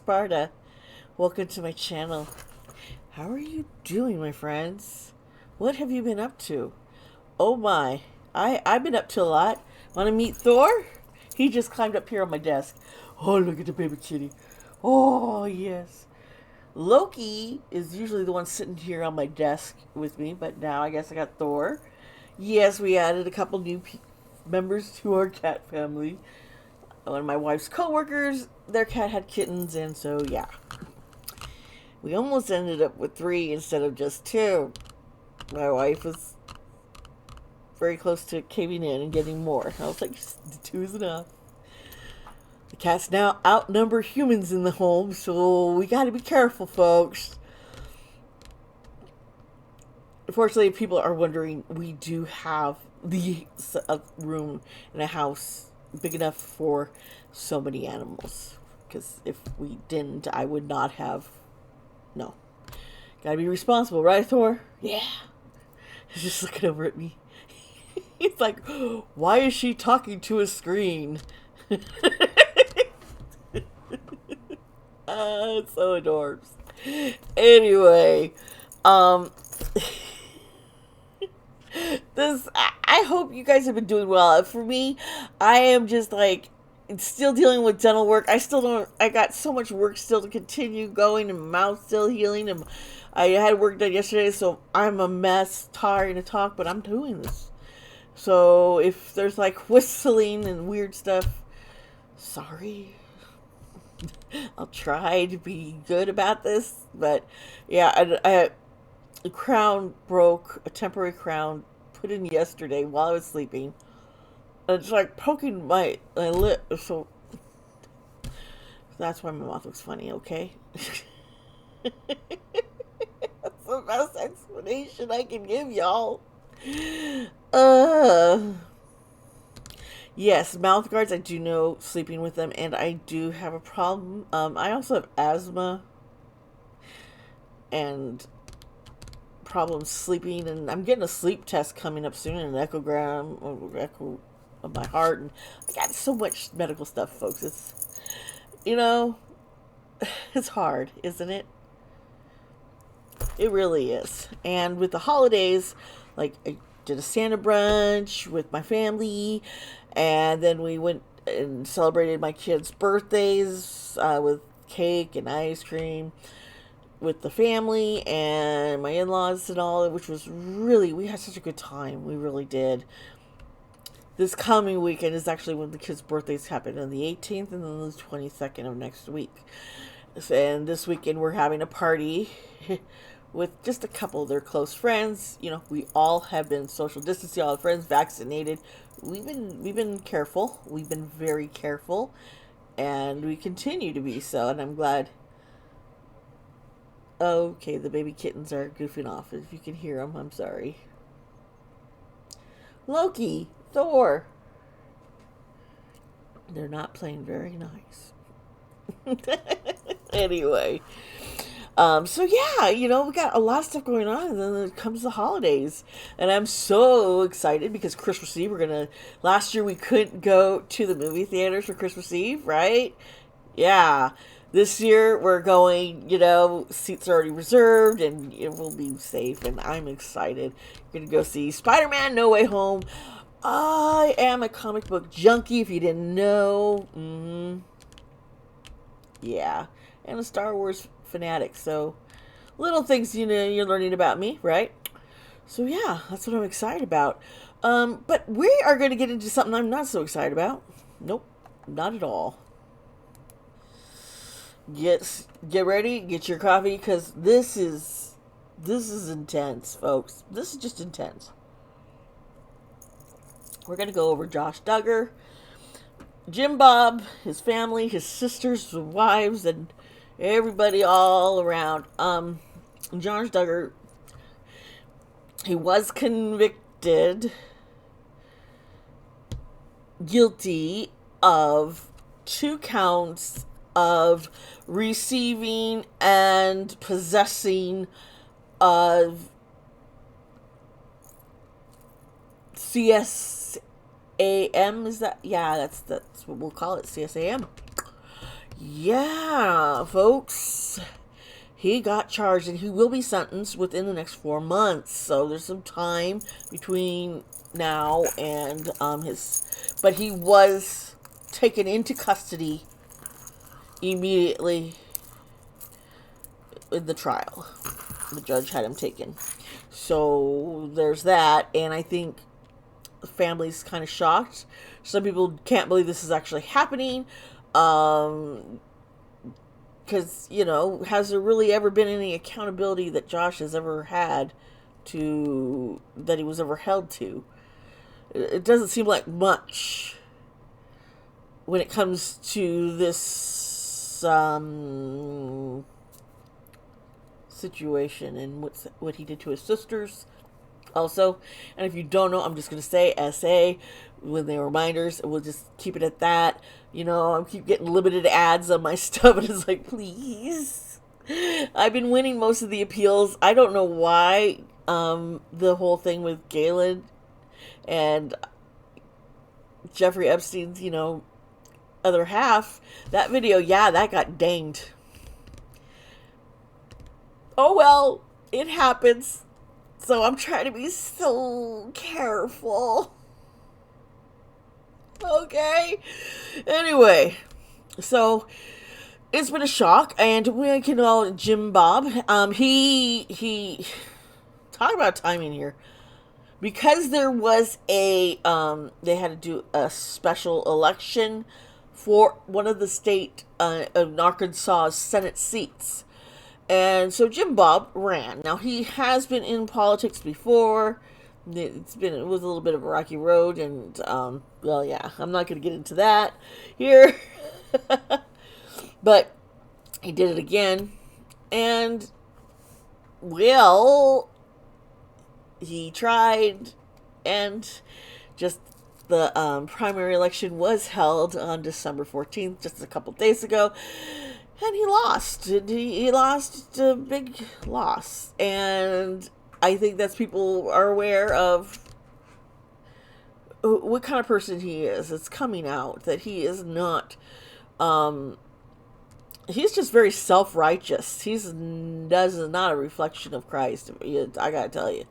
Sparta. Welcome to my channel. How are you doing, my friends? What have you been up to? Oh my, I've been up to a lot. Want to meet Thor? He just climbed up here on my desk. Oh, look at the baby kitty. Oh, yes. Loki is usually the one sitting here on my desk with me, but now I guess I got Thor. Yes, we added a couple new members to our cat family. One of my wife's co-workers, their cat had kittens, and so yeah. We almost ended up with 3 instead of just 2. My wife was very close to caving in and getting more. I was like, 2 is enough. The cats now outnumber humans in the home, so we got to be careful, folks. Unfortunately, people are wondering, we do have the room in a house big enough for so many animals. Because if we didn't, I would not have. No. Gotta be responsible, right, Thor? Yeah. He's just looking over at me. He's like, why is she talking to a screen? It's so adorbs. Anyway, I hope you guys have been doing well. For me, I am just like still dealing with dental work. I got so much work still to continue going, and my mouth still healing, and I had work done yesterday, so I'm a mess, tired to talk, but I'm doing this. So if there's like whistling and weird stuff, sorry. I'll try to be good about this, but yeah, a crown broke, a temporary crown put in yesterday while I was sleeping. And it's like poking my lip, so that's why my mouth looks funny, okay? That's the best explanation I can give y'all. Yes, mouth guards, I do know sleeping with them, and I do have a problem. I also have asthma and problems sleeping, and I'm getting a sleep test coming up soon, and an echogram or echo of my heart, and I got so much medical stuff, folks. It's, it's hard, isn't it? It really is. And with the holidays, like I did a Santa brunch with my family, and then we went and celebrated my kids' birthdays with cake and ice cream with the family and my in-laws and all, which was really, we had such a good time. We really did. This coming weekend is actually when the kids' birthdays happen, on the 18th and then the 22nd of next week. And this weekend we're having a party with just a couple of their close friends. We all have been social distancing, all our friends vaccinated. We've been careful. We've been very careful, and we continue to be so, and I'm glad. Okay, the baby kittens are goofing off. If you can hear them, I'm sorry. Loki, Thor. They're not playing very nice. Anyway. So yeah, we got a lot of stuff going on, and then it comes the holidays, and I'm so excited because Christmas Eve last year we couldn't go to the movie theaters for Christmas Eve, right? Yeah. This year we're going, seats are already reserved, and we'll be safe, and I'm excited. We're going to go see Spider-Man No Way Home. I am a comic book junkie, if you didn't know. Yeah. And a Star Wars fanatic, so little things you're learning about me, right? So yeah, that's what I'm excited about. But we are going to get into something I'm not so excited about. Nope, not at all. Get ready, get your coffee, because this is intense, folks. This is just intense. We're going to go over Josh Duggar, Jim Bob, his family, his sisters, his wives, and everybody all around. Josh Duggar, he was convicted guilty of 2 counts of receiving and possessing of CSAM. Is that? Yeah, that's what we'll call it, CSAM. Yeah, folks. He got charged and he will be sentenced within the next 4 months. So there's some time between now and but he was taken into custody immediately in the trial. The judge had him taken. So there's that, and I think the family's kind of shocked. Some people can't believe this is actually happening. Because, has there really ever been any accountability that Josh has ever had that he was ever held to? It doesn't seem like much when it comes to this situation and what he did to his sisters also. And if you don't know, I'm just going to say SA when they reminders, and we'll just keep it at that. I keep getting limited ads on my stuff, and it's like, please. I've been winning most of the appeals. I don't know why. The whole thing with Galen and Jeffrey Epstein's, other half, that video, that got dinged. Oh well, it happens. So I'm trying to be so careful. Okay. Anyway, so it's been a shock, and we can all Jim Bob. He talk about timing here, because there was they had to do a special election for one of the state of Arkansas Senate seats. And so Jim Bob ran. Now, he has been in politics before. It was a little bit of a rocky road, and I'm not going to get into that here. But he did it again, and he tried, and just the primary election was held on December 14th, just a couple days ago. And he lost. He lost a big loss. And I think that's people are aware of what kind of person he is. It's coming out that he is not, he's just very self-righteous. He's not a reflection of Christ. I gotta tell you.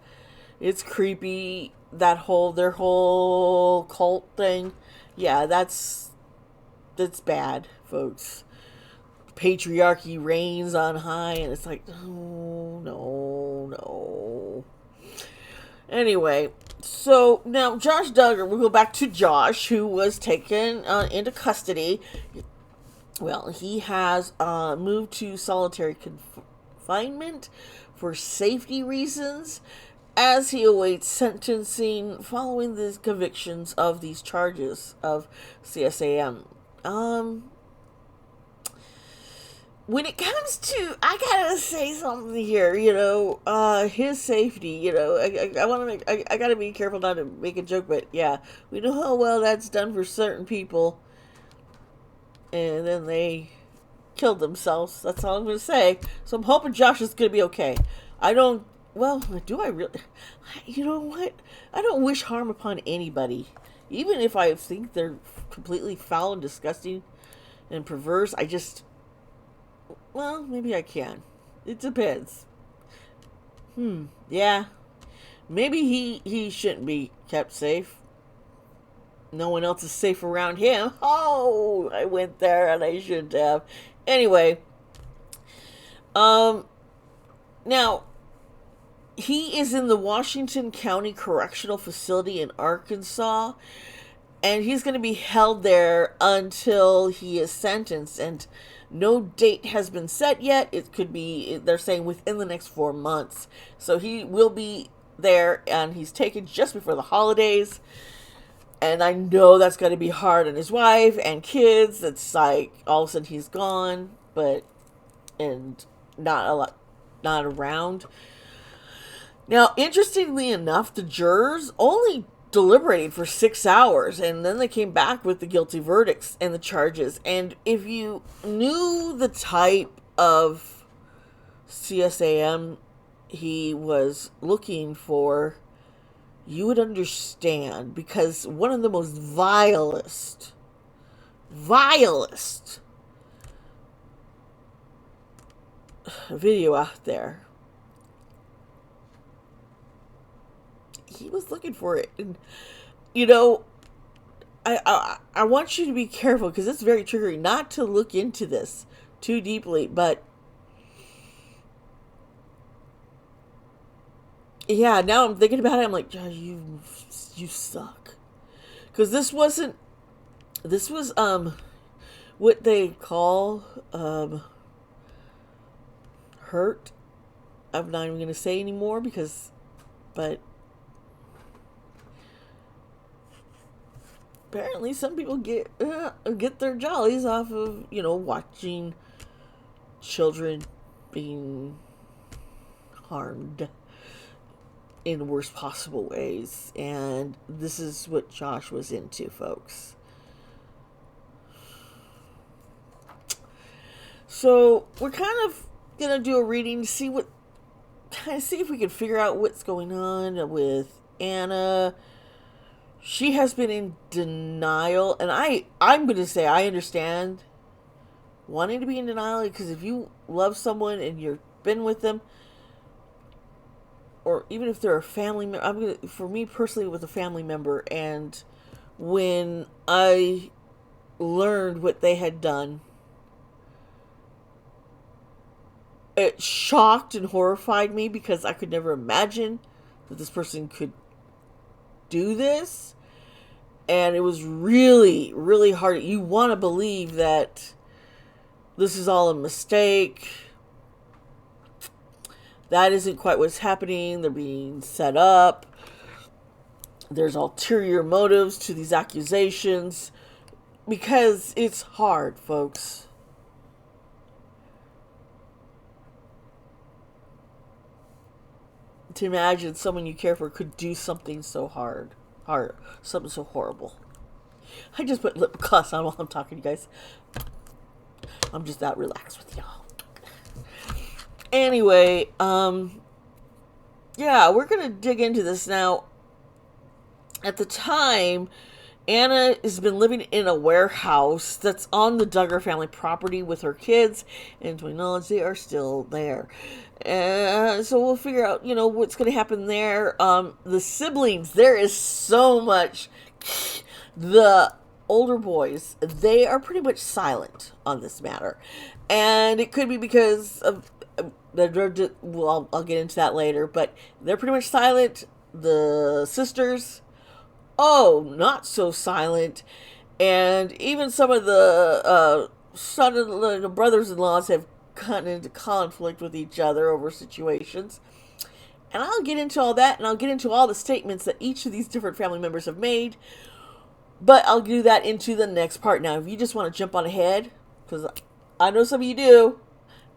It's creepy. Their whole cult thing. Yeah, that's bad, folks. Patriarchy reigns on high, and it's like, oh, no. Anyway, so now Josh Duggar, we'll go back to Josh, who was taken into custody. Well, he has moved to solitary confinement for safety reasons as he awaits sentencing following the convictions of these charges of CSAM. When it comes to, I gotta say something here, his safety, I gotta be careful not to make a joke, but yeah, we know how well that's done for certain people, and then they killed themselves. That's all I'm gonna say. So I'm hoping Josh is gonna be okay. Do I really? You know what? I don't wish harm upon anybody, even if I think they're completely foul and disgusting and perverse. Maybe I can. It depends. Yeah. Maybe he shouldn't be kept safe. No one else is safe around him. Oh, I went there and I shouldn't have. Anyway. Now, he is in the Washington County Correctional Facility in Arkansas, and he's going to be held there until he is sentenced, and no date has been set yet. It could be, they're saying, within the next 4 months. So he will be there, and he's taken just before the holidays. And I know that's going to be hard on his wife and kids. It's like all of a sudden he's gone, and not around. Now, interestingly enough, the jurors only deliberated for 6 hours, and then they came back with the guilty verdicts and the charges. And if you knew the type of CSAM he was looking for, you would understand, because one of the most vilest video out there. He was looking for it, and you know, I want you to be careful because it's very triggering not to look into this too deeply, but yeah, now I'm thinking about it. I'm like, Josh, you suck, because this was what they call hurt. I'm not even gonna say anymore but apparently some people get their jollies off of watching children being harmed in the worst possible ways, and this is what Josh was into, folks. So we're kind of gonna do a reading to see if we can figure out what's going on with Anna. She has been in denial, and I'm gonna say I understand wanting to be in denial, because if you love someone and you've been with them, or even if they're a family member, for me personally, with a family member, and when I learned what they had done, it shocked and horrified me, because I could never imagine that this person could do this. And it was really, really hard. You want to believe that this is all a mistake. That isn't quite what's happening. They're being set up. There's ulterior motives to these accusations. Because it's hard, folks. To imagine someone you care for could do something so hard, something so horrible. I just put lip gloss on while I'm talking to you guys. I'm just that relaxed with y'all. Anyway, yeah, we're gonna dig into this now. At the time, Anna has been living in a warehouse that's on the Duggar family property with her kids, and to my knowledge, they are still there. So we'll figure out, what's going to happen there. The siblings, there is so much. The older boys, they are pretty much silent on this matter, and it could be because of well, I'll get into that later, but they're pretty much silent. The sisters, not so silent, and even some of the the brothers-in-laws have gotten into conflict with each other over situations. And I'll get into all that, and I'll get into all the statements that each of these different family members have made, but I'll do that into the next part. Now, if you just want to jump on ahead, because I know some of you do,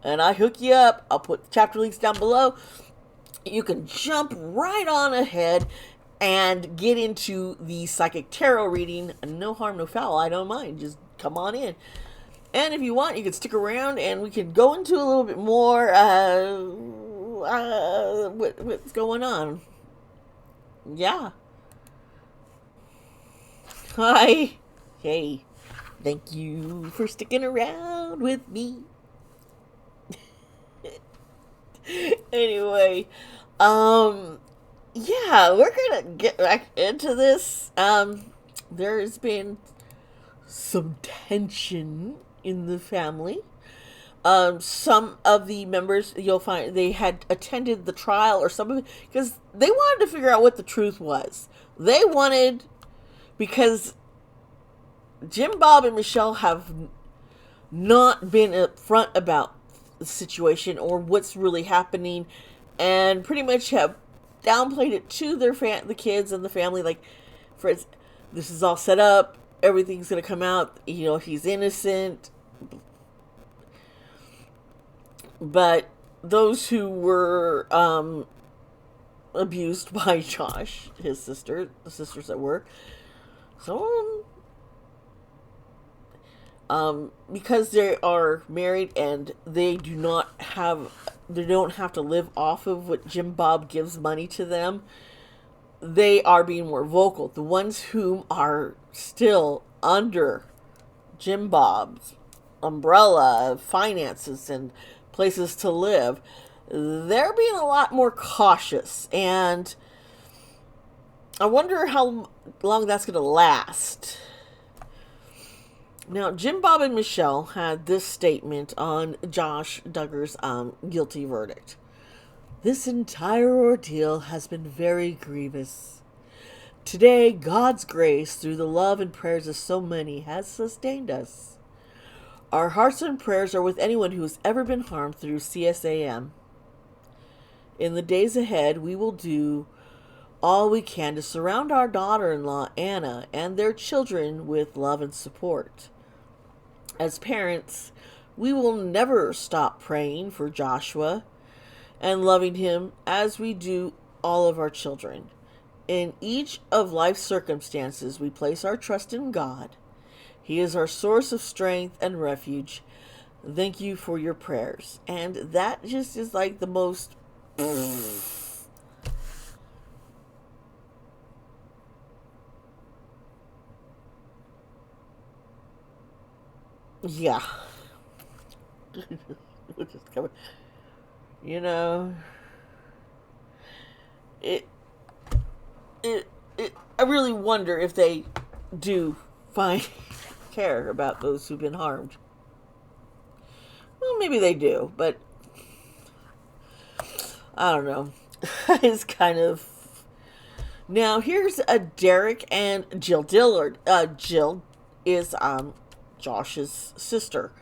and I hook you up, I'll put the chapter links down below. You can jump right on ahead and get into the psychic tarot reading. No harm, no foul. I don't mind. Just come on in. And if you want, you can stick around and we can go into a little bit more what's going on. Yeah. Hi. Hey. Thank you for sticking around with me. Anyway, yeah, we're gonna get back into this. There's been some tension in the family. Some of the members, you'll find, they had attended the trial or something, because they wanted to figure out what the truth was. They wanted, because Jim Bob and Michelle have not been upfront about the situation or what's really happening, and pretty much have downplayed it to the kids and the family, like, friends, this is all set up, everything's gonna come out, he's innocent. But those who were abused by Josh, his sister, the sisters that were, so because they are married and they don't have to live off of what Jim Bob gives money to them, they are being more vocal. The ones whom are still under Jim Bob's umbrella of finances and places to live, they're being a lot more cautious. And I wonder how long that's going to last. Now, Jim, Bob, and Michelle had this statement on Josh Duggar's guilty verdict. This entire ordeal has been very grievous. Today, God's grace, through the love and prayers of so many, has sustained us. Our hearts and prayers are with anyone who has ever been harmed through CSAM. In the days ahead, we will do all we can to surround our daughter-in-law, Anna, and their children with love and support. As parents, we will never stop praying for Joshua and loving him as we do all of our children. In each of life's circumstances, we place our trust in God. He is our source of strength and refuge. Thank you for your prayers. And that just is like the most... Yeah. You know, I really wonder if they do care about those who've been harmed. Well, maybe they do, but I don't know. It's kind of... Now, here's a Derek and Jill Dillard. Jill is Josh's sister.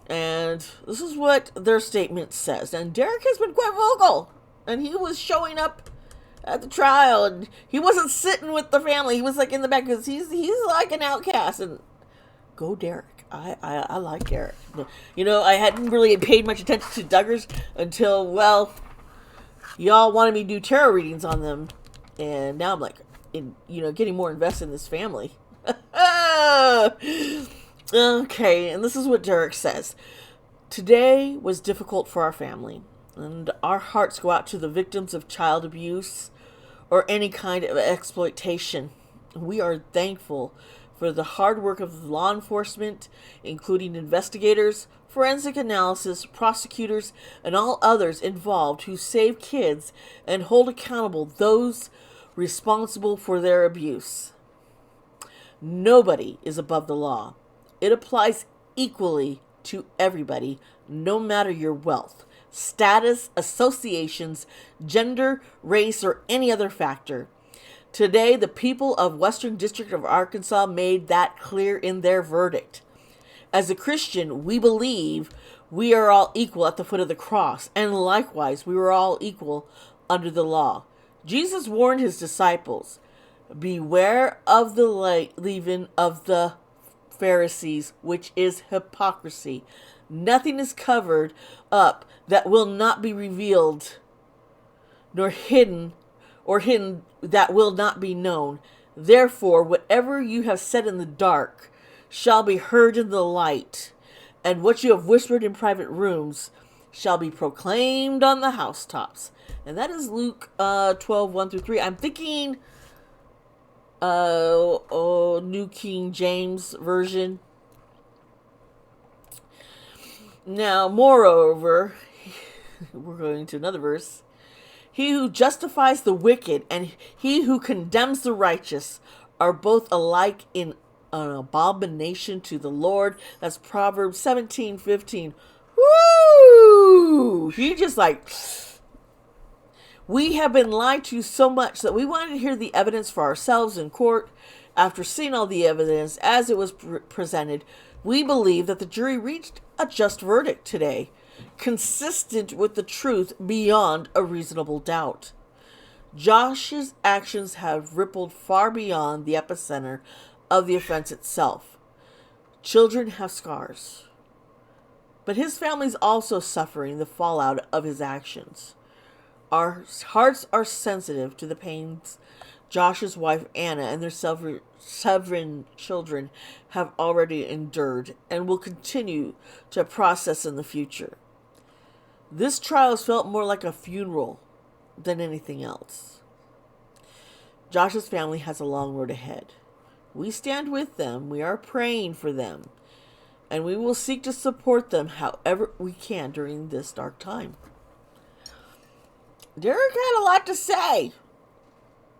And this is what their statement says. And Derek has been quite vocal. And he was showing up at the trial. And he wasn't sitting with the family. He was like in the back because he's like an outcast. And go Derek. I like Derek. You know, I hadn't really paid much attention to Duggars until, well, y'all wanted me to do tarot readings on them. And now I'm like, getting more invested in this family. Okay, and this is what Derek says. Today was difficult for our family, and our hearts go out to the victims of child abuse or any kind of exploitation. We are thankful for the hard work of law enforcement, including investigators, forensic analysis, prosecutors, and all others involved who save kids and hold accountable those responsible for their abuse. Nobody is above the law. It applies equally to everybody, no matter your wealth, status, associations, gender, race, or any other factor. Today, the people of Western District of Arkansas made that clear in their verdict. As a Christian, we believe we are all equal at the foot of the cross, and likewise, we were all equal under the law. Jesus warned his disciples, beware of the leaven of the Pharisees, which is hypocrisy. Nothing is covered up that will not be revealed, nor hidden that will not be known. Therefore, whatever you have said in the dark shall be heard in the light, and what you have whispered in private rooms shall be proclaimed on the housetops. And that is Luke 12:1-3. I'm thinking New King James Version. Now, moreover, we're going to another verse. He who justifies the wicked and he who condemns the righteous are both alike in an abomination to the Lord. That's Proverbs 17:15. Woo! He just like... We have been lied to so much that we wanted to hear the evidence for ourselves in court. After seeing all the evidence as it was presented, we believe that the jury reached a just verdict today, consistent with the truth beyond a reasonable doubt. Josh's actions have rippled far beyond the epicenter of the offense itself. Children have scars, but his family is also suffering the fallout of his actions. Our hearts are sensitive to the pains Josh's wife Anna and their seven children have already endured and will continue to process in the future. This trial has felt more like a funeral than anything else. Josh's family has a long road ahead. We stand with them. We are praying for them. and we will seek to support them however we can during this dark time. Derek had a lot to say,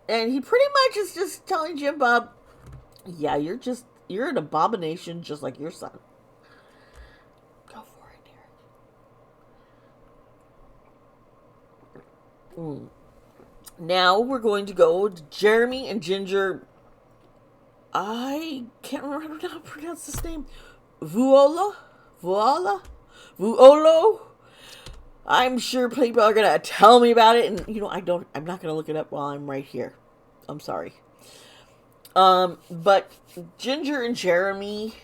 and he pretty much is just telling Jim Bob, yeah, you're an abomination just like your son. Go for it, Derek. Now we're going to go to Jeremy and Ginger. I can't remember how to pronounce this name. Vuolo? I'm sure people are gonna tell me about it, and I'm not gonna look it up while I'm right here. I'm sorry. But Ginger and Jeremy,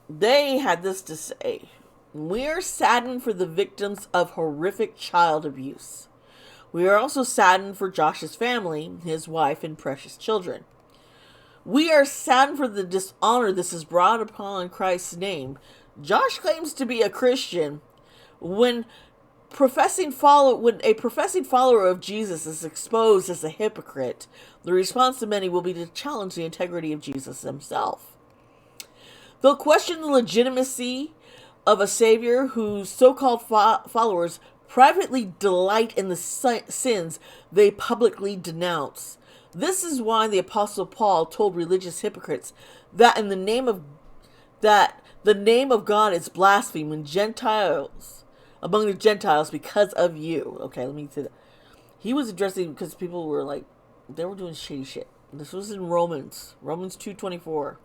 they had this to say. We are saddened for the victims of horrific child abuse. We are also saddened for Josh's family, his wife, and precious children. We are saddened for the dishonor this has brought upon Christ's name. Josh claims to be a Christian. When a professing follower of Jesus is exposed as a hypocrite, the response of many will be to challenge the integrity of Jesus himself. They'll question the legitimacy of a Savior whose so-called followers privately delight in the sins they publicly denounce. This is why the Apostle Paul told religious hypocrites that the name of God is blasphemed among the Gentiles because of you. Okay, let me say that. He was addressing because people were like, they were doing shady shit. This was in Romans 2:24.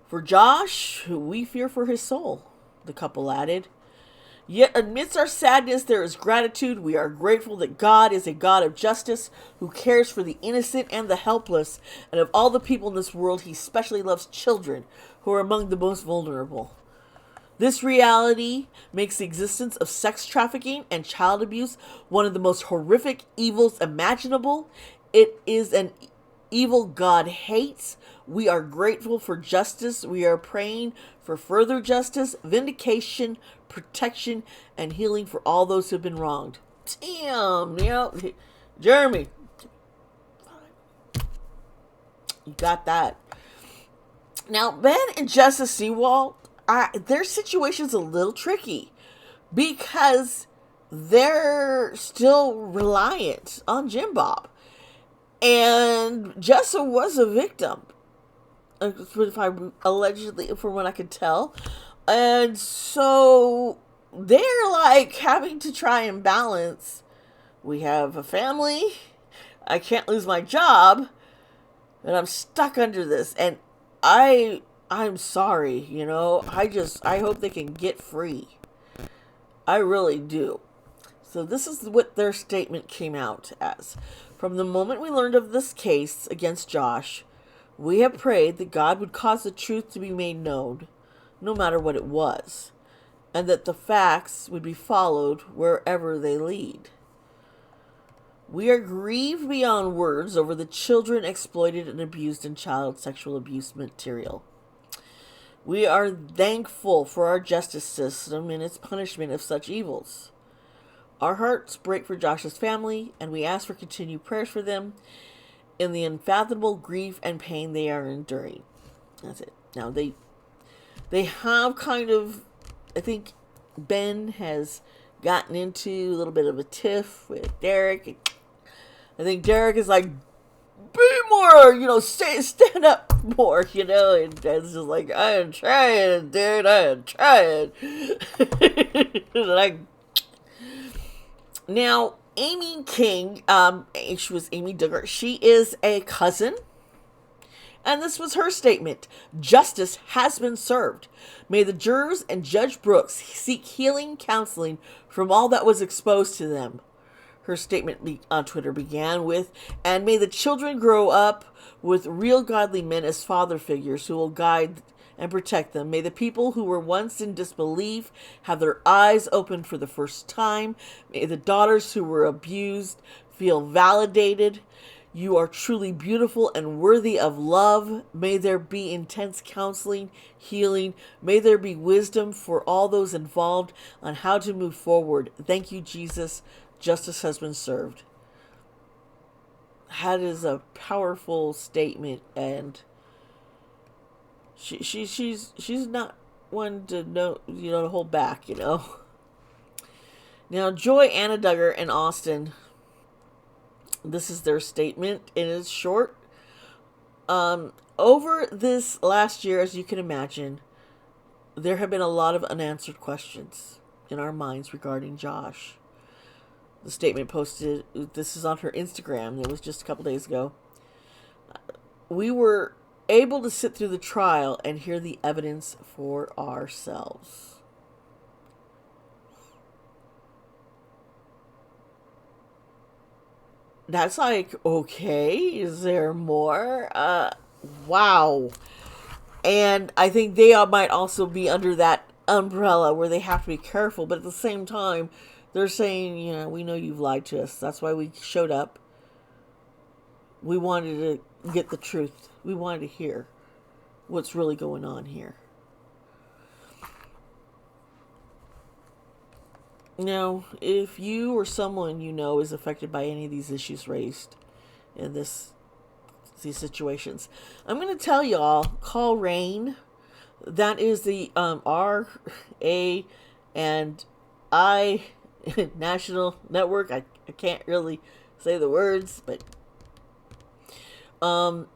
For Josh, who we fear for his soul, the couple added. Yet amidst our sadness, there is gratitude. We are grateful that God is a God of justice who cares for the innocent and the helpless. And of all the people in this world, he especially loves children who are among the most vulnerable. This reality makes the existence of sex trafficking and child abuse one of the most horrific evils imaginable. It is an evil God hates. We are grateful for justice. We are praying for further justice, vindication, protection, and healing for all those who have been wronged. Damn, Jeremy, you got that. Now, Ben and Justice Seawall, their situation's a little tricky because they're still reliant on Jim Bob. And Jessa was a victim, allegedly, from what I could tell. And so they're like having to try and balance. We have a family. I can't lose my job. And I'm stuck under this. And I'm sorry, I hope they can get free. I really do. So this is what their statement came out as. From the moment we learned of this case against Josh, we have prayed that God would cause the truth to be made known, no matter what it was, and that the facts would be followed wherever they lead. We are grieved beyond words over the children exploited and abused in child sexual abuse material. We are thankful for our justice system and its punishment of such evils. Our hearts break for Josh's family, and we ask for continued prayers for them in the unfathomable grief and pain they are enduring. That's it. Now, they have kind of, I think Ben has gotten into a little bit of a tiff with Derek. I think Derek is like, be more, stand up more, and Ben's just like, I am trying, dude, I am trying. Now, Amy King, she was Amy Duggar. She is a cousin. And this was her statement. Justice has been served. May the jurors and Judge Brooks seek healing counseling from all that was exposed to them. Her statement on Twitter began with, and may the children grow up with real godly men as father figures who will guide and protect them. May the people who were once in disbelief have their eyes opened for the first time. May the daughters who were abused feel validated. You are truly beautiful and worthy of love. May there be intense counseling, healing. May there be wisdom for all those involved on how to move forward. Thank you, Jesus. Justice has been served. That is a powerful statement, and She's not one to know, to hold back. Now, Joy, Anna Duggar, and Austin. This is their statement, and it's short. Over this last year, as you can imagine, there have been a lot of unanswered questions in our minds regarding Josh. The statement posted, this is on her Instagram, it was just a couple days ago. We were able to sit through the trial and hear the evidence for ourselves. That's like, okay, is there more? Wow. And I think they might also be under that umbrella where they have to be careful, but at the same time, they're saying, we know you've lied to us. That's why we showed up. We wanted to get the truth. We wanted to hear what's really going on here. Now, if you or someone you know is affected by any of these issues raised in these situations, I'm going to tell y'all, call RAIN. That is the R-A and I National Network. I can't really say the words, but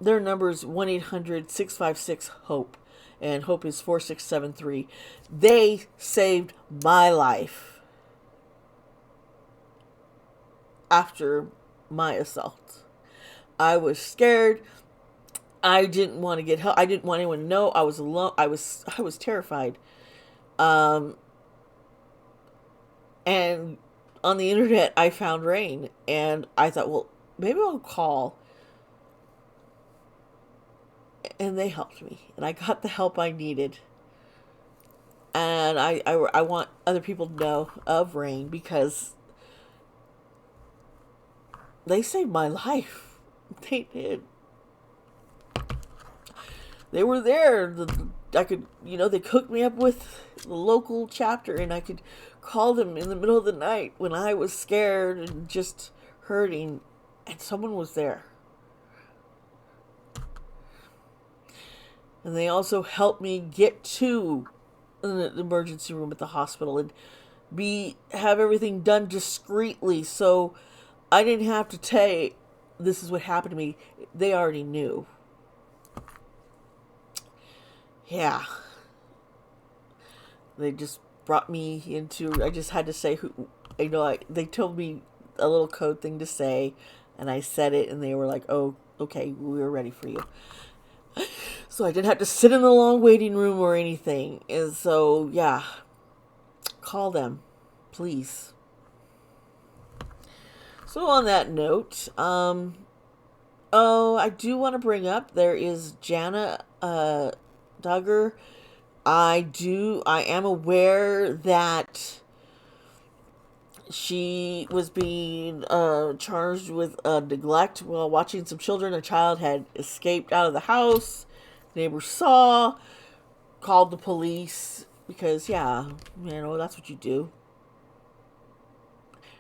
their number is 1-800-656-HOPE, and HOPE is 4673. They saved my life after my assault. I was scared. I didn't want to get help. I didn't want anyone to know. I was alone. I was terrified. And on the internet, I found RAIN, and I thought, well, maybe I'll call. And they helped me, and I got the help I needed. And I want other people to know of RAIN because they saved my life. They did. They were there. I could, they hooked me up with the local chapter, and I could call them in the middle of the night when I was scared and just hurting, and someone was there. And they also helped me get to the emergency room at the hospital and have everything done discreetly, so I didn't have to say, this is what happened to me. They already knew. Yeah. They just brought me into, I just had to say who, they told me a little code thing to say, and I said it, and they were like, oh, okay, we were ready for you. So I didn't have to sit in a long waiting room or anything. And so, yeah, call them, please. So on that note, I do want to bring up, there is Jana Duggar. I am aware that she was being charged with neglect while watching some children. A child had escaped out of the house. Neighbors saw, called the police because, yeah, that's what you do.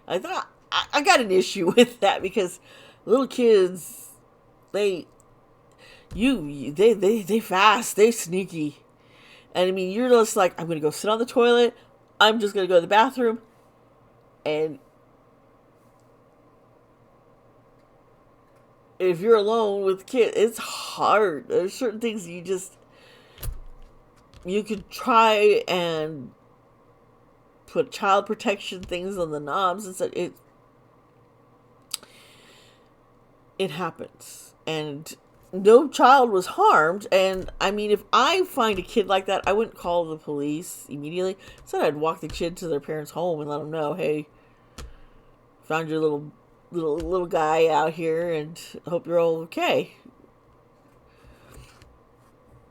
I thought I got an issue with that because little kids, they fast, they sneaky. And I mean, you're just like, I'm going to go sit on the toilet. I'm just going to go to the bathroom. And if you're alone with kids, it's hard. There's certain things you could try and put child protection things on the knobs and such. It happens. And no child was harmed. And I mean, if I find a kid like that, I wouldn't call the police immediately. Instead, I'd walk the kid to their parents' home and let them know, hey, found your little guy out here, and hope you're all okay.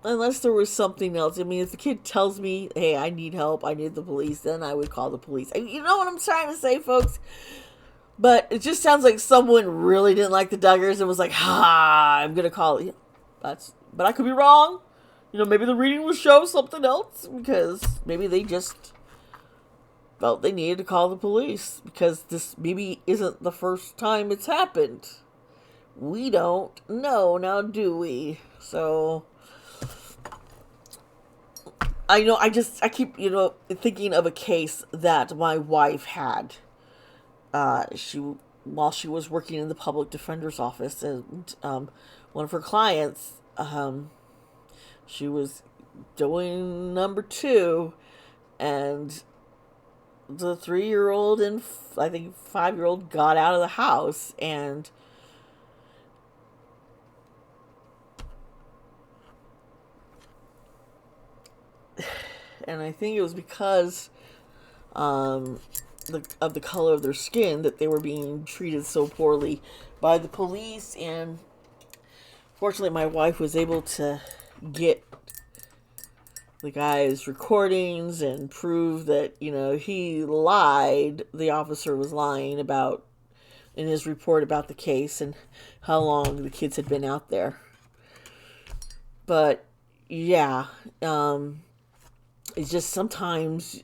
Unless there was something else. I mean, if the kid tells me, hey, I need help, I need the police, then I would call the police. You know what I'm trying to say, folks? But it just sounds like someone really didn't like the Duggars and was like, I'm going to call it. But I could be wrong. Maybe the reading will show something else, because maybe they just felt they needed to call the police, because this maybe isn't the first time it's happened. We don't know, now do we? So, I know. I keep thinking of a case that my wife had. She while she was working in the public defender's office, and one of her clients, she was doing number two, and the 3-year-old and I think 5-year-old got out of the house, and I think it was because of the color of their skin that they were being treated so poorly by the police. And fortunately, my wife was able to get the guy's recordings and prove that he lied. The officer was lying about in his report about the case and how long the kids had been out there. But yeah, it's just sometimes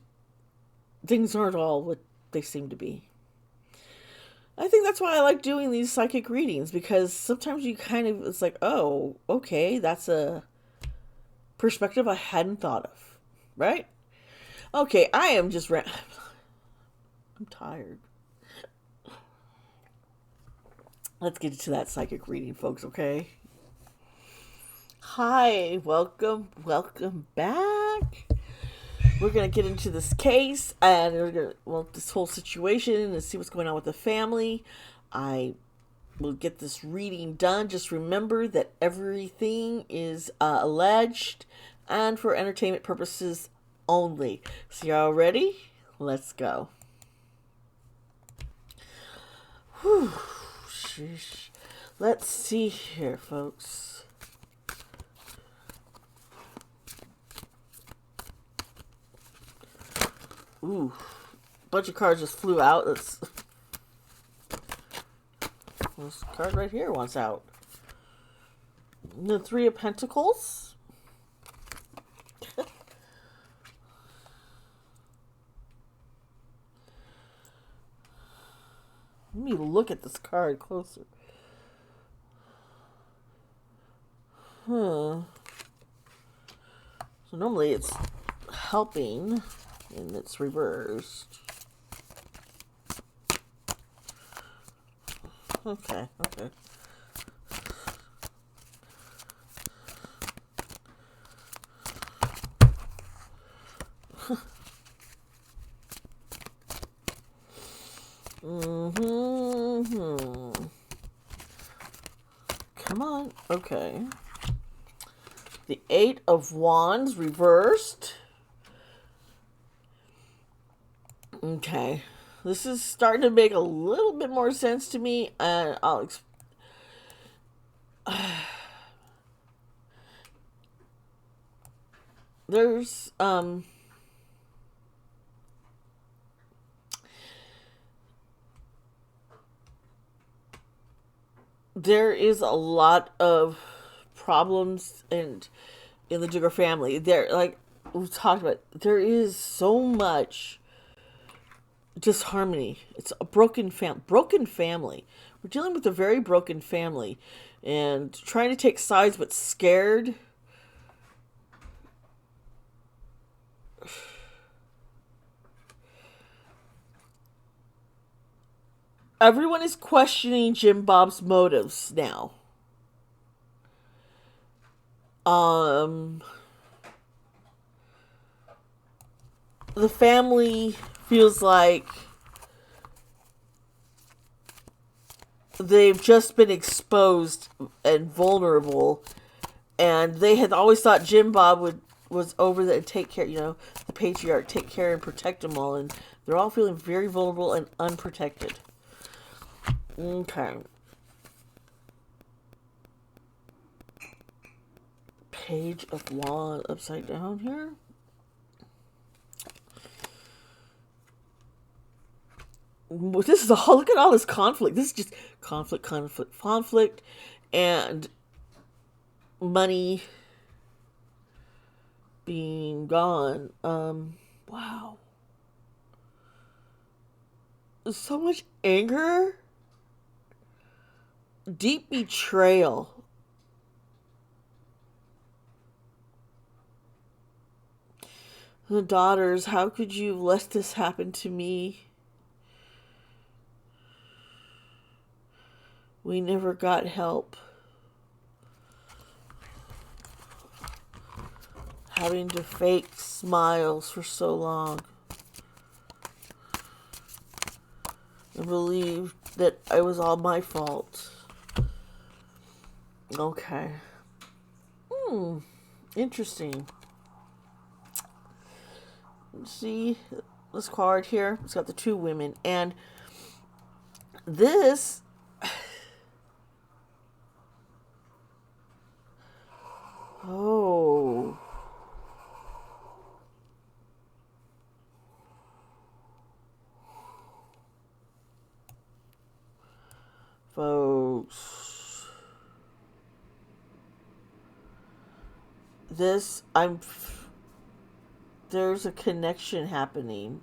things aren't all what they seem to be. I think that's why I like doing these psychic readings, because sometimes it's like, oh, okay, that's a perspective I hadn't thought of, right? Okay, I am just I'm tired. Let's get into that psychic reading, folks, okay? Hi, welcome back. We're going to get into this case and we're going to, this whole situation and see what's going on with the family. I will get this reading done. Just remember that everything is alleged and for entertainment purposes only. So y'all ready? Let's go. Whew. Sheesh. Let's see here, folks. Ooh, bunch of cards just flew out. This card right here wants out. The Three of Pentacles. Let me look at this card closer. So normally it's helping, and it's reversed. Okay. Come on. Okay. The Eight of Wands reversed. Okay. This is starting to make a little bit more sense to me, and I'll there's there is a lot of problems in the Duggar family. There, like we've talked about, there is so much disharmony. It's a broken family. We're dealing with a very broken family, and trying to take sides but scared. Everyone is questioning Jim Bob's motives now. The family feels like they've just been exposed and vulnerable, and they had always thought Jim Bob was over there and take care, the patriarch, take care and protect them all, and they're all feeling very vulnerable and unprotected. Okay. Page of Wands upside down here. This is look at all this conflict. This is just conflict, and money being gone. Wow. So much anger. Deep betrayal. The daughters, how could you let this happen to me? We never got help. Having to fake smiles for so long. And believe that it was all my fault. Okay. Interesting. See this card here? It's got the two women. And this... Oh... Folks, there's a connection happening.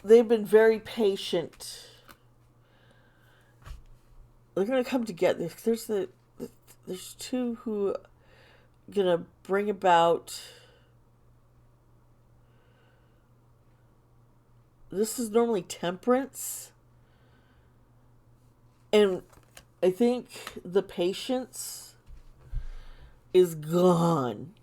They've been very patient. They're gonna come together. There's two who are gonna bring about. This is normally temperance, and I think the patience is gone.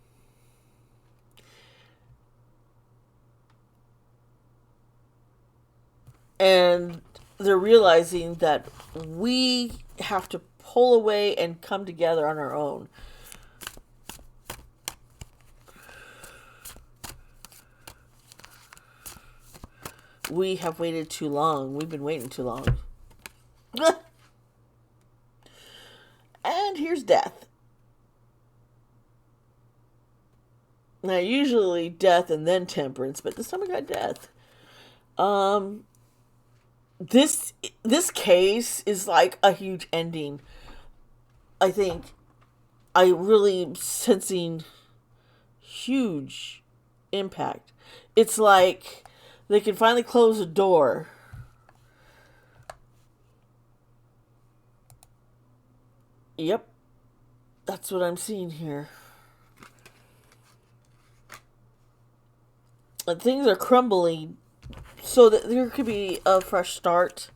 And they're realizing that we have to pull away and come together on our own. We have waited too long. We've been waiting too long. And here's death. Now, usually death and then temperance, but this time we got death. This case is like a huge ending. I think I really am sensing huge impact. It's like they can finally close a door. Yep. That's what I'm seeing here. And things are crumbling so that there could be a fresh start.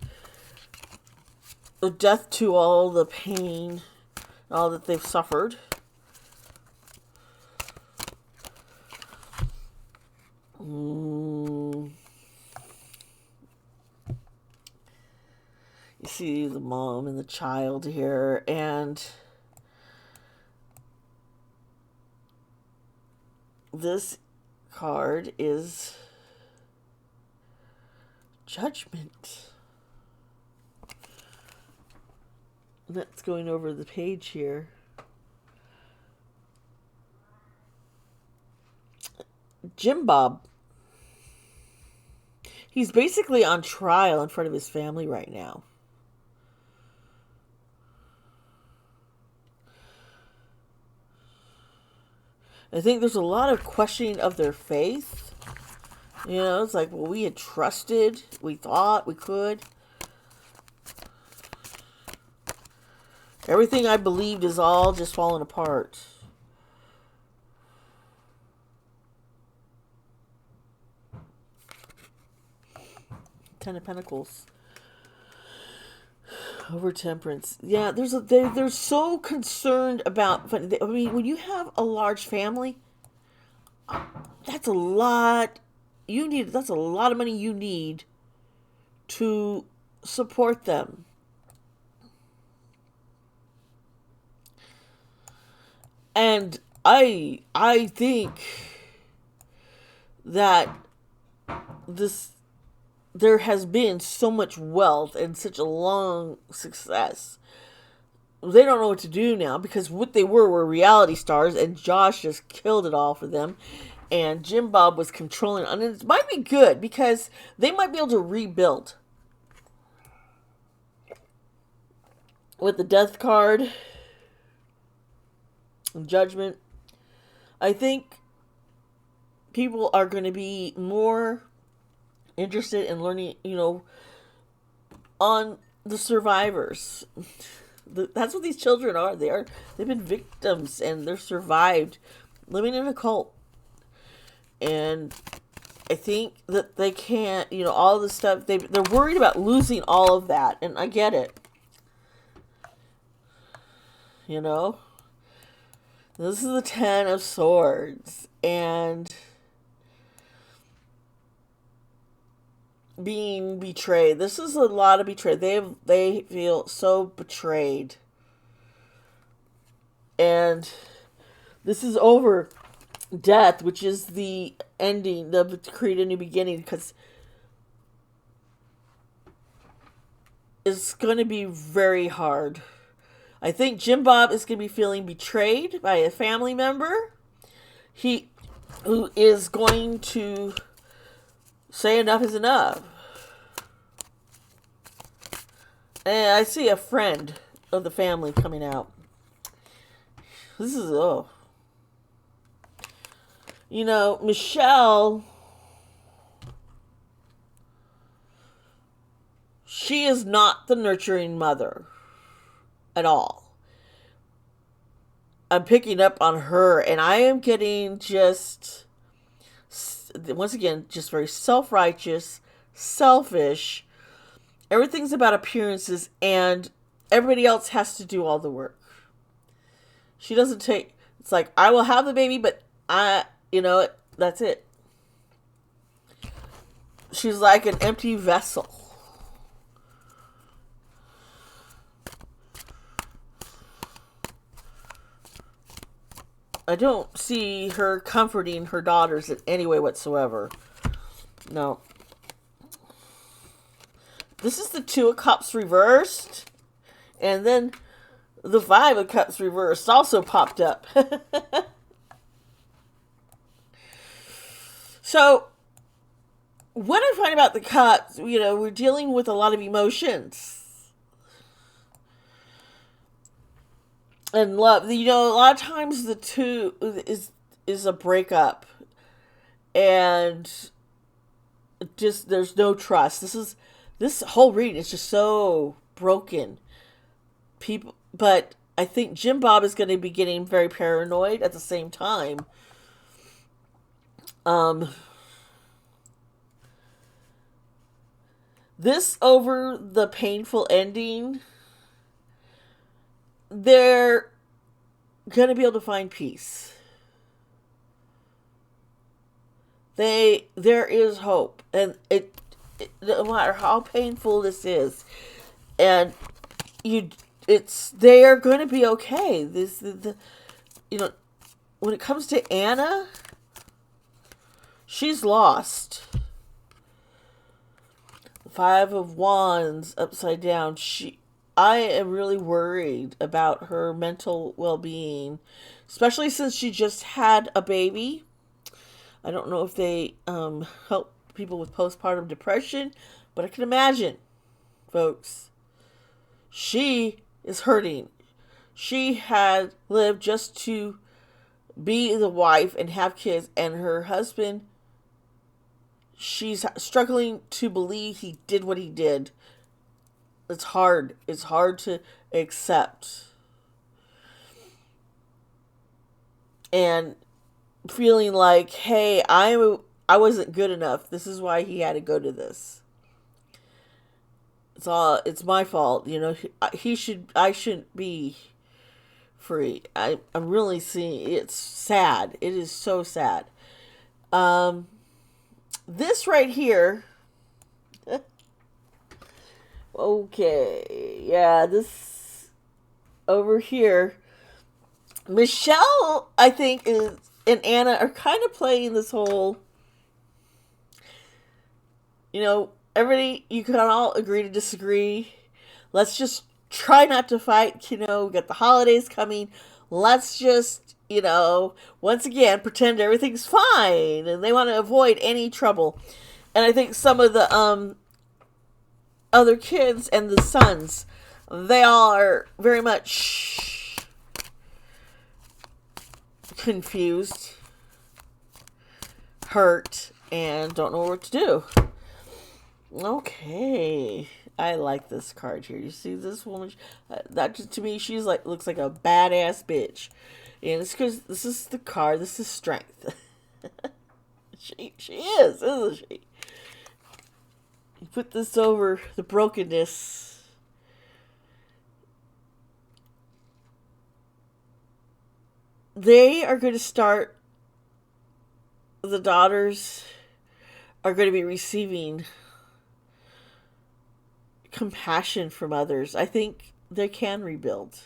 A death to all the pain, all that they've suffered. You see the mom and the child here, and this card is Judgment. That's going over the page here. Jim Bob. He's basically on trial in front of his family right now. I think there's a lot of questioning of their faith. You know, it's like, well, we had trusted, we thought we could. Everything I believed is all just falling apart. Ten of Pentacles. Over temperance. Yeah, they're so concerned about, I mean, when you have a large family, that's a lot that's a lot of money you need to support them. And I think that there has been so much wealth and such a long success. They don't know what to do now, because what they were reality stars, and Josh just killed it all for them. And Jim Bob was controlling, and it might be good because they might be able to rebuild. With the death card and Judgment, I think people are going to be more interested in learning, on the survivors. That's what these children are. They've been victims and they're survived living in a cult. And I think that they can't, all the stuff, they're worried about losing all of that. And I get it. This is the 10 of Swords. And being betrayed. This is a lot of betrayed. They feel so betrayed. And this is over death, which is the ending, to create a new beginning, because it's going to be very hard. I think Jim Bob is going to be feeling betrayed by a family member. Who is going to say enough is enough. And I see a friend of the family coming out. This is, Michelle, she is not the nurturing mother at all. I'm picking up on her, and I am getting once again, just very self-righteous, selfish. Everything's about appearances, and everybody else has to do all the work. She doesn't it's like, I will have the baby, but that's it. She's like an empty vessel. I don't see her comforting her daughters in any way whatsoever. No. This is the 2 of Cups reversed. And then the 5 of Cups reversed also popped up. So, what I find about the Cups, we're dealing with a lot of emotions. And love. A lot of times the 2 is a breakup. And just, there's no trust. This whole reading is just so broken. But I think Jim Bob is going to be getting very paranoid at the same time. This over the painful ending, they're going to be able to find peace. There is hope. And no matter how painful this is, and they are going to be okay. When it comes to Anna, she's lost. 5 of Wands upside down. I am really worried about her mental well-being, especially since she just had a baby. I don't know if they help people with postpartum depression, but I can imagine, folks, she is hurting. She had lived just to be the wife and have kids, and her husband, she's struggling to believe he did what he did. It's hard. It's hard to accept. And feeling like, hey, I wasn't good enough. This is why he had to go to this. It's my fault. I shouldn't be free. I'm really seeing, it's sad. It is so sad. This right here, okay, yeah, this over here, Michelle, I think, and Anna are kind of playing this whole, everybody, you can all agree to disagree. Let's just try not to fight. We got the holidays coming. Let's just, once again, pretend everything's fine. And they want to avoid any trouble. And I think some of the other kids and the sons, they all are very much confused, hurt, and don't know what to do. Okay. I like this card here. You see this woman? That to me, she's like looks like a badass bitch, and it's because this is the card. This is strength. she is, isn't she? You put this over the brokenness. They are going to start. The daughters are going to be receiving compassion from others. I think they can rebuild.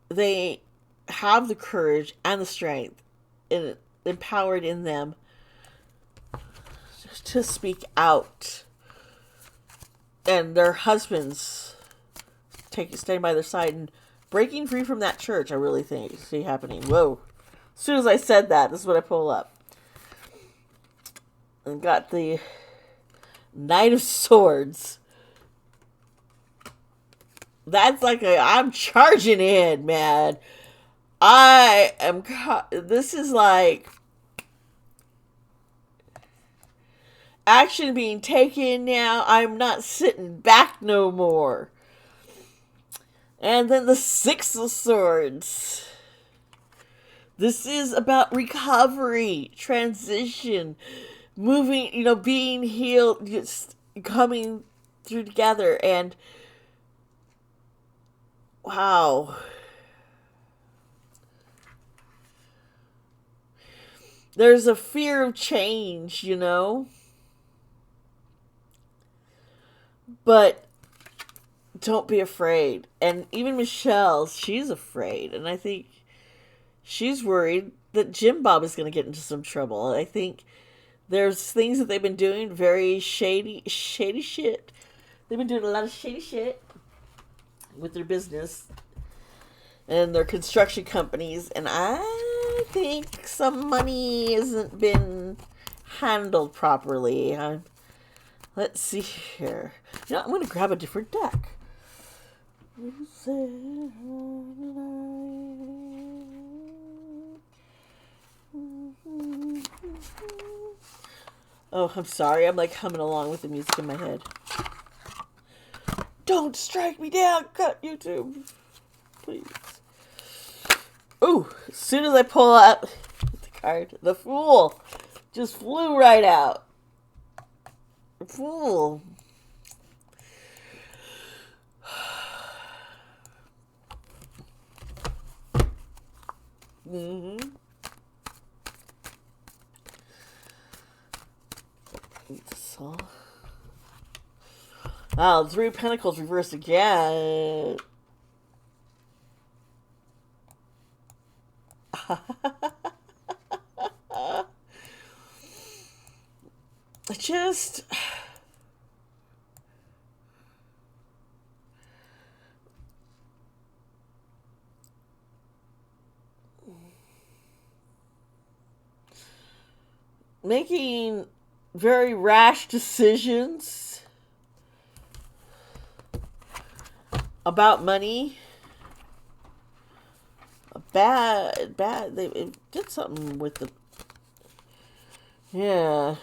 They have the courage and the strength and empowered in them to speak out. And their husbands staying by their side and breaking free from that church, I really think see happening. Whoa. As soon as I said that, this is what I pull up. And got the Knight of Swords. That's like I'm charging in, man. This is like action being taken now. I'm not sitting back no more. And then the Six of Swords. This is about recovery, transition, moving, being healed, just coming through together. And wow. There's a fear of change, but don't be afraid. And even Michelle, she's afraid. And I think she's worried that Jim Bob is going to get into some trouble. I think there's things that they've been doing, very shady shit. They've been doing a lot of shady shit with their business and their construction companies. And I think some money hasn't been handled properly. Let's see here. I'm going to grab a different deck. Oh, I'm sorry. I'm like humming along with the music in my head. Don't strike me down. Cut YouTube. Please. Ooh, as soon as I pull out the card, the Fool just flew right out. The Fool. Mm-hmm. So. Oh, Three of Pentacles reversed again. Just making very rash decisions about money. Bad. They did something with the. Yeah.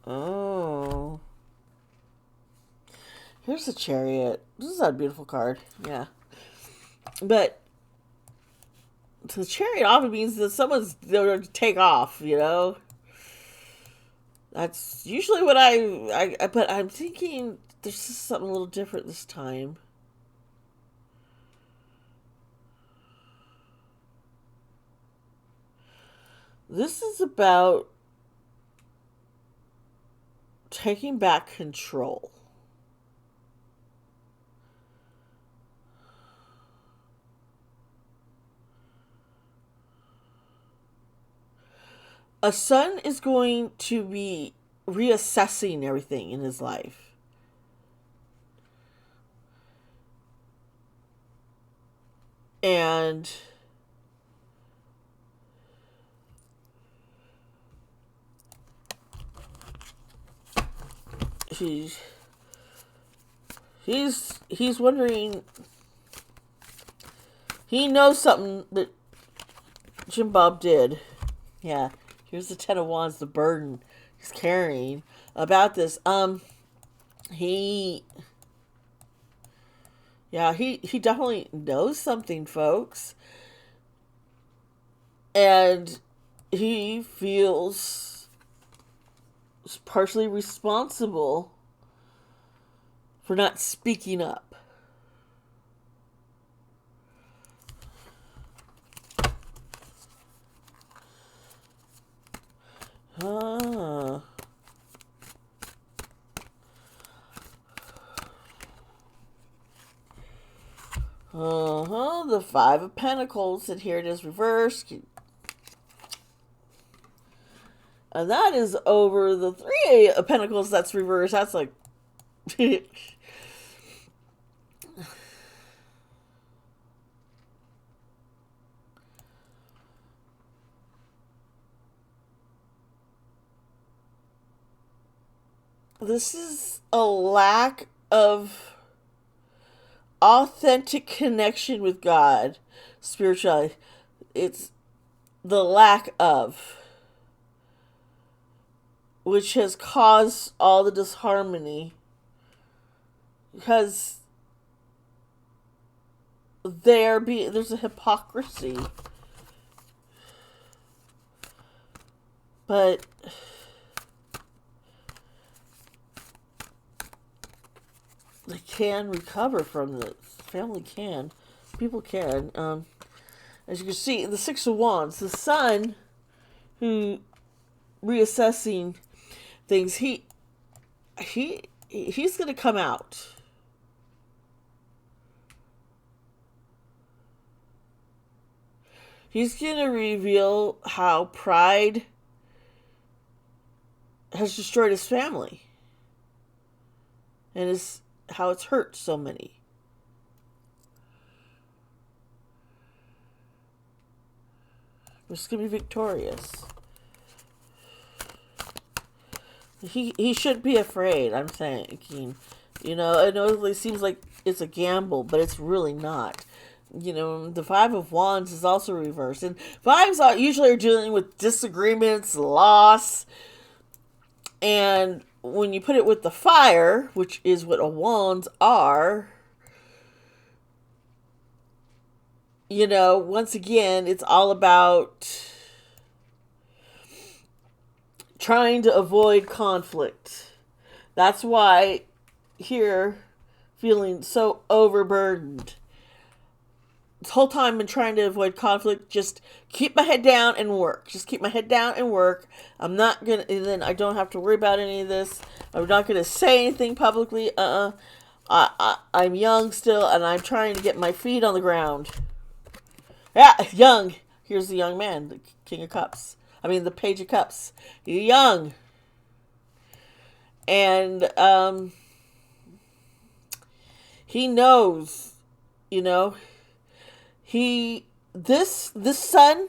Oh. Here's the Chariot. This is a beautiful card. Yeah. But the Chariot often means that someone's going to take off, That's usually what but I'm thinking there's just something a little different this time. This is about taking back control. A son is going to be reassessing everything in his life. And he's wondering. He knows something that Jim Bob did. Yeah. Here's the Ten of Wands, the burden. he's caring about this. He he definitely knows something, folks. And he feels partially responsible for not speaking up. Ah. The Five of Pentacles, and here it is reversed. And that is over the Three of Pentacles that's reversed. That's like... This is a lack of authentic connection with God, spirituality. It's the lack of, which has caused all the disharmony, because there's a hypocrisy. But they can recover from this. Family can. People can. As you can see, the Six of Wands, the Sun, who reassessing things, he's going to come out. He's going to reveal how pride has destroyed his family. And how it's hurt so many. He's going to be victorious. He shouldn't be afraid, I'm thinking. You know, I know it seems like it's a gamble, but it's really not. You know, the Five of Wands is also reversed. And fives usually are dealing with disagreements, loss. And when you put it with the fire, which is what a wands are, you know, once again, it's all about trying to avoid conflict. That's why here, feeling so overburdened. This whole time I've been trying to avoid conflict. Just keep my head down and work. Just keep my head down and work. I'm not going to, and then I don't have to worry about any of this. I'm not going to say anything publicly. I'm young still, and I'm trying to get my feet on the ground. Yeah, young. Here's the young man, the King of Cups. I mean, the Page of Cups. You're young. And he knows, you know, this Sun,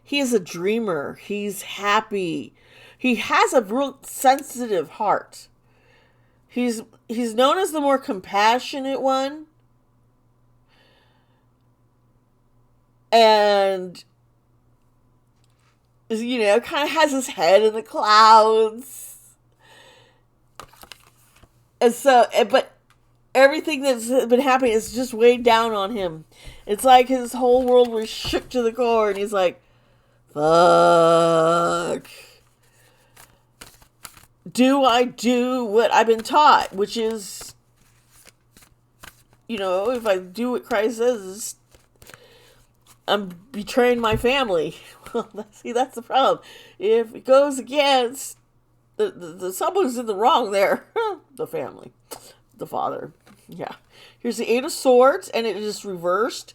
he is a dreamer. He's happy. He has a real sensitive heart. He's known as the more compassionate one. And, you know, kind of has his head in the clouds. And so, but everything that's been happening is just weighed down on him. It's like his whole world was shook to the core, and he's like, fuck. Do I do what I've been taught? Which is, you know, if I do what Christ says, I'm betraying my family. Well, see, that's the problem. If it goes against someone's in the wrong there, the family, the father. Yeah. Here's the Eight of Swords, and it is reversed.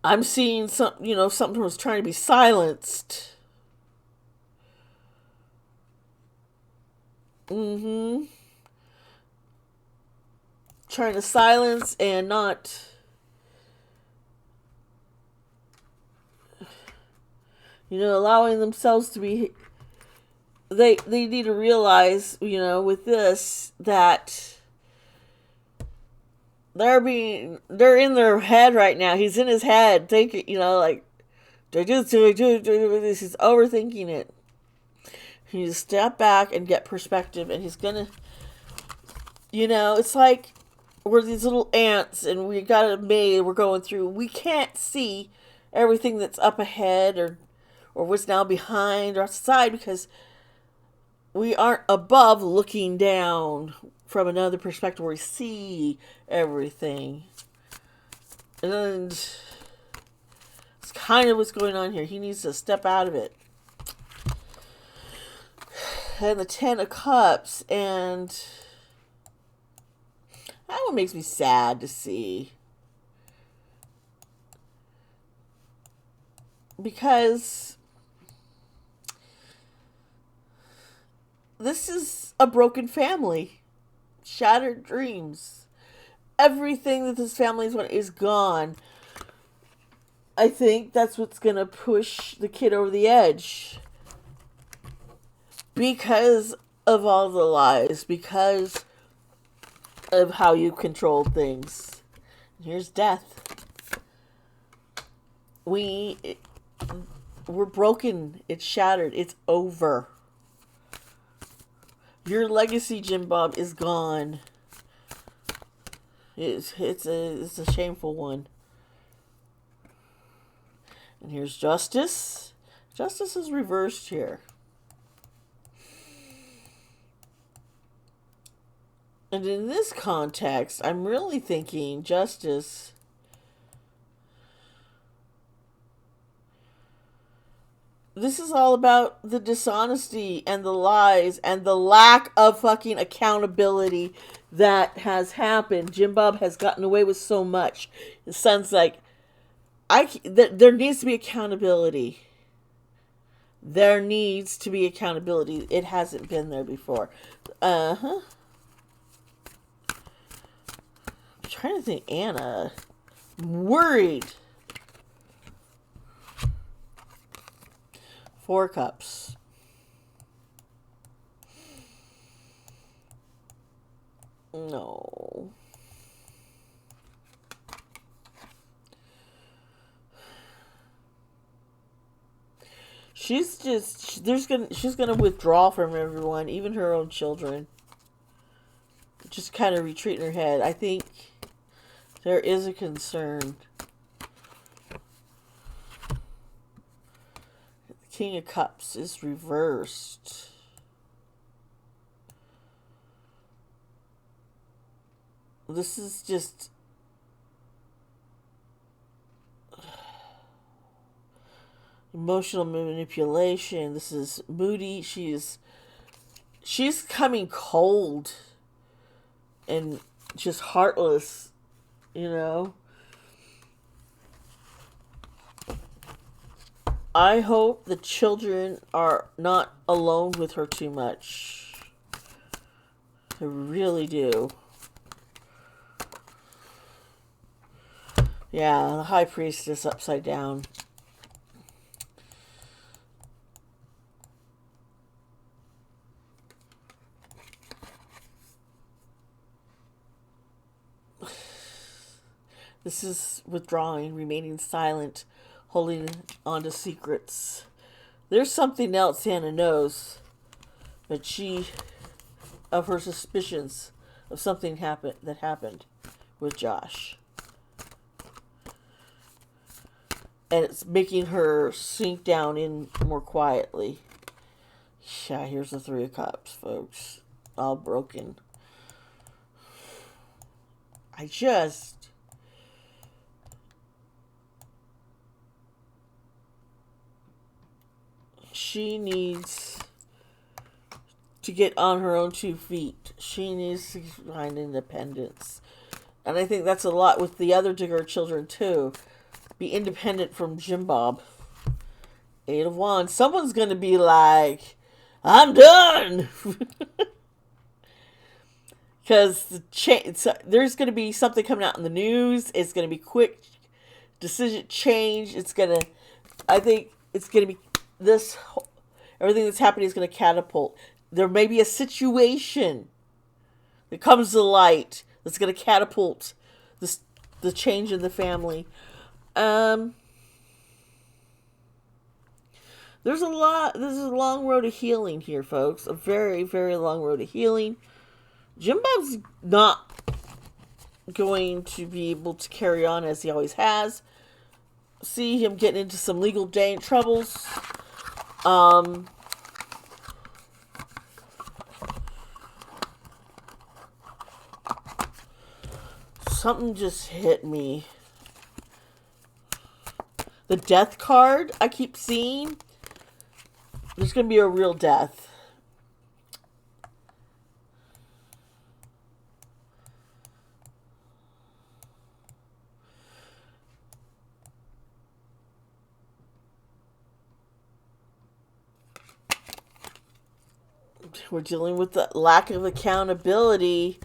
I'm seeing something was trying to be silenced. Trying to silence and not, allowing themselves to be. They need to realize, with this, that they're in their head right now. He's in his head thinking, like, do I do this? He's overthinking it. He needs to step back and get perspective, and he's gonna, it's like we're these little ants, and we got a maze we're going through. We can't see everything that's up ahead or what's now behind or outside because we aren't above looking down from another perspective where we see everything. And it's kind of what's going on here. He needs to step out of it. And the Ten of Cups, and that one makes me sad to see. Because this is a broken family. Shattered dreams. Everything that this family is gone. I think that's what's going to push the kid over the edge. Because of all the lies. Because of how you controlled things. Here's death. We're broken. It's shattered. It's over. Your legacy, Jim Bob, is gone. It's a shameful one. And here's justice. Justice is reversed here. And in this context, I'm really thinking justice. This is all about the dishonesty and the lies and the lack of fucking accountability that has happened. Jim Bob has gotten away with so much. His son's like, there needs to be accountability. There needs to be accountability. It hasn't been there before. I'm trying to think, Anna. I'm worried. 4 cups. No. She's gonna withdraw from everyone, even her own children. Just kind of retreat in her head. I think there is a concern. The King of Cups is reversed. This is just emotional manipulation. This is moody. She's coming cold and just heartless, I hope the children are not alone with her too much. I really do. Yeah, the High Priestess upside down. This is withdrawing, remaining silent, holding on to secrets. There's something else Hannah knows, but of her suspicions of something that happened with Josh. And it's making her sink down in more quietly. Yeah, here's the 3 of Cups, folks. All broken. She needs to get on her own 2 feet. She needs to find independence. And I think that's a lot with the other Duggar children, too. Be independent from Jim Bob. 8 of Wands. Someone's going to be like, I'm done! Because there's going to be something coming out in the news. It's going to be quick decision change. I think it's going to be everything that's happening is going to catapult. There may be a situation that comes to light that's going to catapult the change in the family. There's a lot. This is a long road of healing here, folks. A very, very long road of healing. Jim Bob's not going to be able to carry on as he always has. See him getting into some legal troubles. Something just hit me. The death card I keep seeing. There's going to be a real death. We're dealing with the lack of accountability.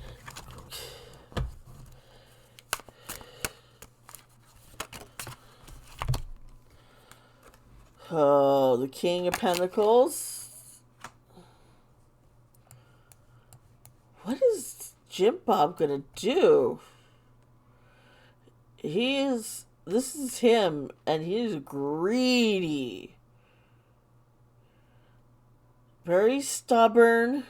Oh, the King of Pentacles. What is Jim Bob gonna do? This is him, and he is greedy. Very stubborn.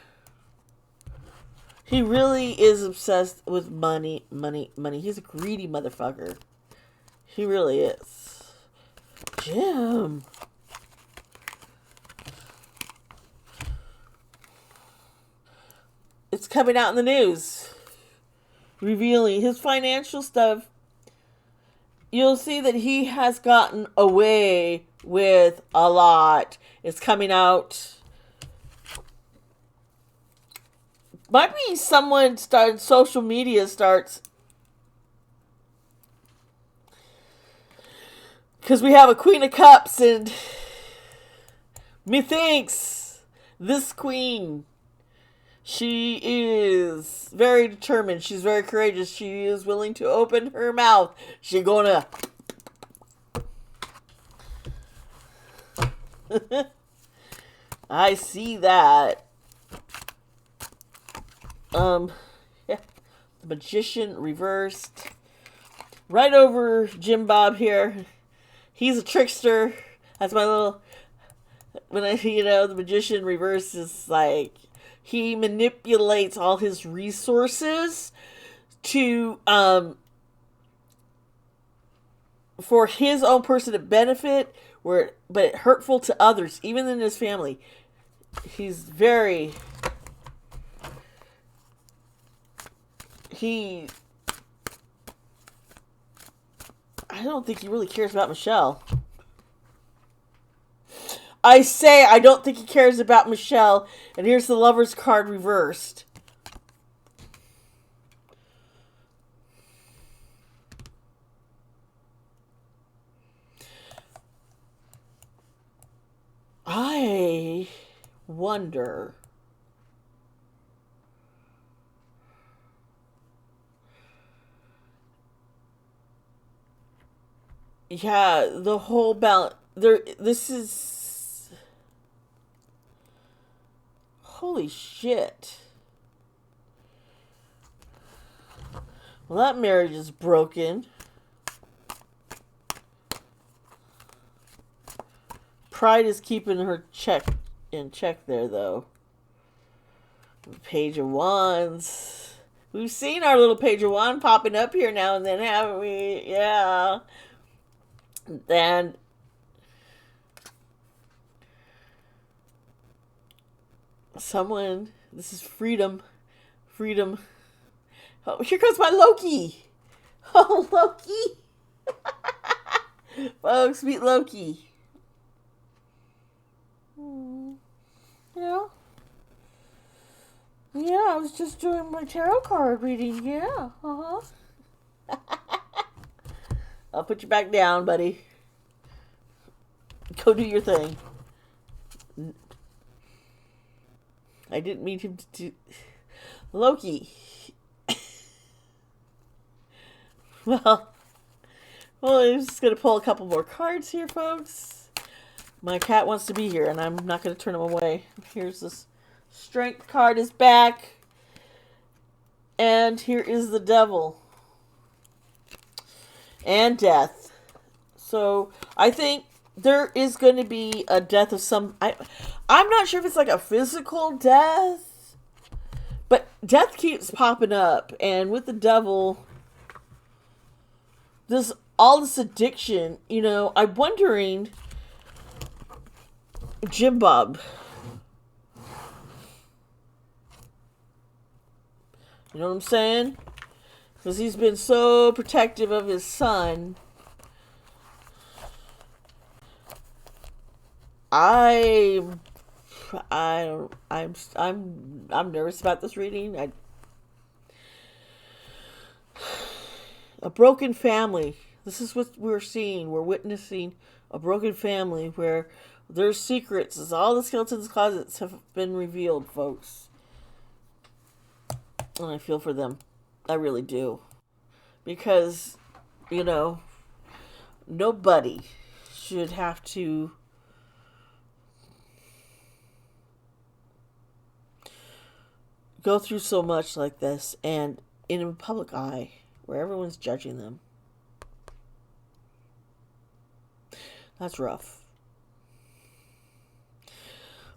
He really is obsessed with money, money, money. He's a greedy motherfucker. He really is. Jim. It's coming out in the news. Revealing his financial stuff. You'll see that he has gotten away with a lot. It's coming out. Might be someone started, social media starts. Because we have a Queen of Cups, and methinks this queen, she is very determined. She's very courageous. She is willing to open her mouth. She gonna. I see that. Yeah, the Magician reversed. Right over Jim Bob here. He's a trickster. That's my little. When the Magician reverse is like he manipulates all his resources to for his own personal benefit, but hurtful to others, even in his family. He's very. I don't think he really cares about Michelle. I say I don't think he cares about Michelle, and here's the Lover's card reversed. I wonder. Yeah, the whole balance. This is. Holy shit. Well, that marriage is broken. Pride is keeping her in check there, though. Page of Wands. We've seen our little Page of Wands popping up here now and then, haven't we? Yeah. And someone, this is freedom. Oh, here comes my Loki. Oh, Loki. Folks, meet Loki. Yeah. Yeah, I was just doing my tarot card reading. Yeah. Uh-huh. I'll put you back down, buddy. Go do your thing. I didn't mean him to do... Loki. Well, I'm just going to pull a couple more cards here, folks. My cat wants to be here, and I'm not going to turn him away. Here's this Strength card is back. And here is the Devil. And Death. So, I think there is going to be a death of some. I'm not sure if it's like a physical death, but death keeps popping up, and with the devil, there's all this addiction. You know, I'm wondering, Jim Bob. You know what I'm saying? Because he's been so protective of his son. I'm nervous about this reading. A broken family. This is what we're seeing. We're witnessing a broken family where there's secrets. As all the skeletons' closets have been revealed, folks. And I feel for them. I really do. Because, you know, nobody should have to go through so much like this and in a public eye where everyone's judging them. That's rough.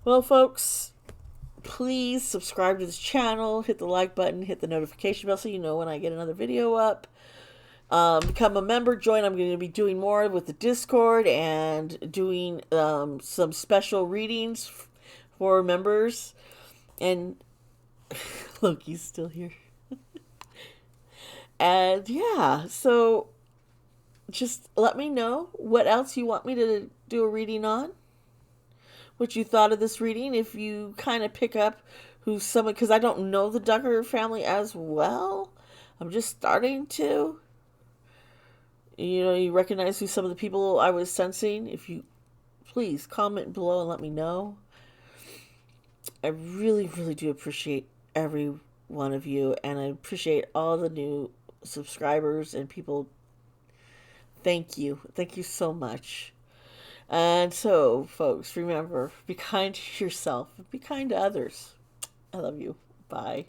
Well, folks, please subscribe to this channel, hit the like button, hit the notification bell so you know when I get another video up. Become a member, join. I'm going to be doing more with the Discord and doing some special readings for members. And Loki's still here. And yeah, so just let me know what else you want me to do a reading on. What you thought of this reading. If you kind of pick up who someone, because I don't know the Duggar family as well. I'm just starting to. You know, you recognize who some of the people I was sensing. If you, please comment below and let me know. I really, really do appreciate every one of you. And I appreciate all the new subscribers and people. Thank you. Thank you so much. And so, folks, remember, be kind to yourself. Be kind to others. I love you. Bye.